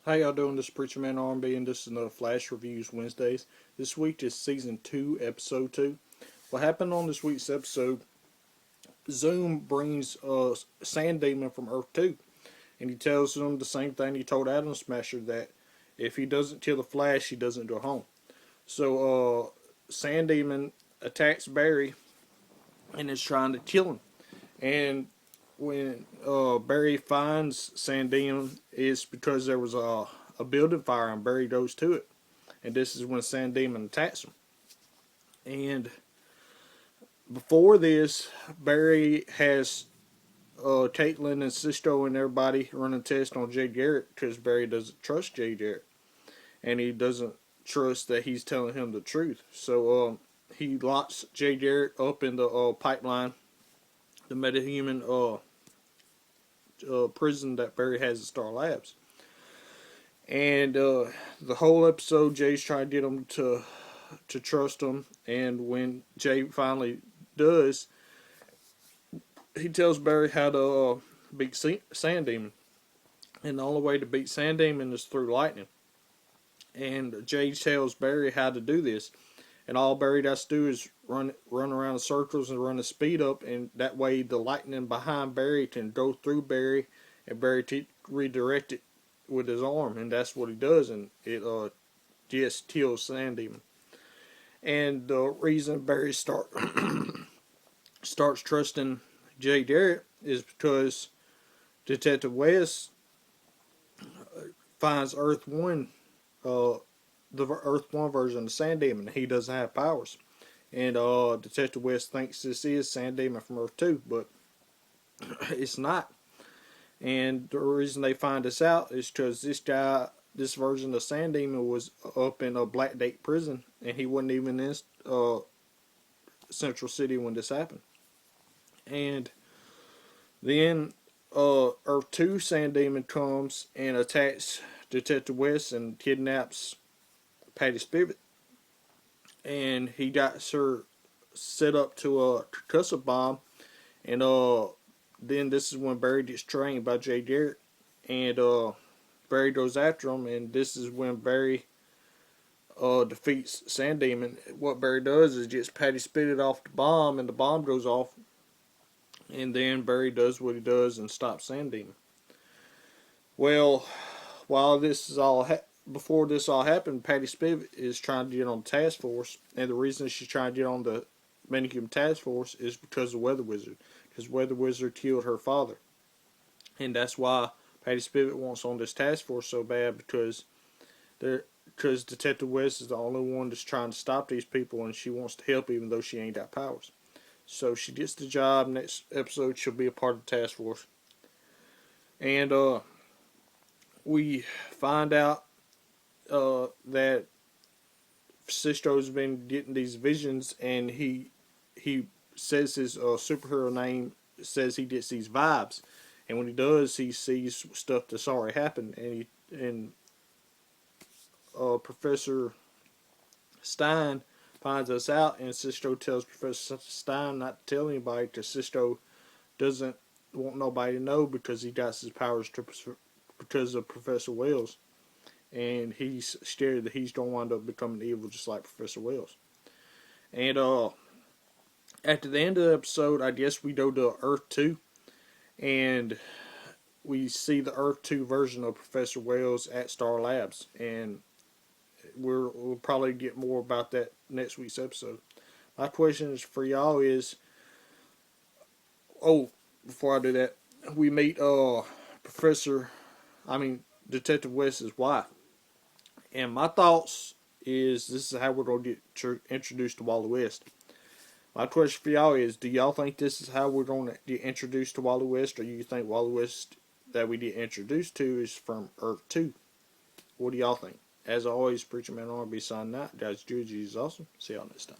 How y'all doing? This is Preacher Man R&B, and this is another Flash Reviews Wednesdays. This week is Season 2, Episode 2. What happened on this week's episode, Zoom brings a Sand Demon from Earth 2, and he tells them the same thing he told Atom Smasher, that if he doesn't kill the Flash, he doesn't go home. So, Sand Demon attacks Barry and is trying to kill him. And when Barry finds Sand Demon, it's because there was a building fire and Barry goes to it. And this is when Sand Demon attacks him. And before this, Barry has Caitlin and Sisto and everybody running tests on Jay Garrett because Barry doesn't trust Jay Garrett. And he doesn't trust that he's telling him the truth. So he locks Jay Garrett up in the pipeline, the metahuman prison that Barry has at Star Labs. And the whole episode, Jay's trying to get him to trust him. And when Jay finally does, he tells Barry how to beat Sand Demon. And the only way to beat Sand Demon is through lightning. And Jay tells Barry how to do this. And all Barry has to do is run around in circles and run the speed up. And that way the lightning behind Barry can go through Barry. And Barry redirect it with his arm. And that's what he does. And it just kills Sand Demon. And the reason Barry starts trusting Jay Garrett is because Detective West finds Earth 1, the Earth 1 version of Sand Demon. He doesn't have powers. And Detective West thinks this is Sand Demon from Earth 2, but it's not. And the reason they find this out is because this version of Sand Demon was up in a Black Gate prison, and he wasn't even in Central City when this happened. And then Earth 2 Sand Demon comes and attacks Detective West and kidnaps Patty Spivot. And he got her set up to a concussive bomb. And then this is when Barry gets trained by Jay Garrett. And Barry goes after him. And this is when Barry defeats Sand Demon. What Barry does is just Patty Spivot off the bomb, and the bomb goes off. And then Barry does what he does and stops Sand Demon. Well, while this is all before this all happened, Patty Spivot is trying to get on the task force, and the reason she's trying to get on the Metahuman task force is because of Weather Wizard, because Weather Wizard killed her father, and that's why Patty Spivot wants on this task force so bad, because Detective West is the only one that's trying to stop these people, and she wants to help even though she ain't got powers. So she gets the job. Next episode, she'll be a part of the task force. And we find out that Sisto's been getting these visions, and he says his superhero name says he gets these vibes, and when he does, he sees stuff that's already happened. And Professor Stein finds us out, and Sisto tells Professor Stein not to tell anybody, because Sisto doesn't want nobody to know because he got his powers because of Professor Wells. And he's scared that he's going to wind up becoming evil just like Professor Wells. And at the end of the episode, I guess we go to Earth 2, and we see the Earth 2 version of Professor Wells at Star Labs. And we'll probably get more about that next week's episode. My question is for y'all is, before I do that, we meet Detective West's wife. And my thoughts is this is how we're going to get introduced to Wally West. My question for y'all is, do y'all think this is how we're going to get introduced to Wally West, or you think Wally West that we get introduced to is from Earth 2? What do y'all think? As always, Preacher Man R&B signing out. Guys, Juju is awesome. See y'all next time.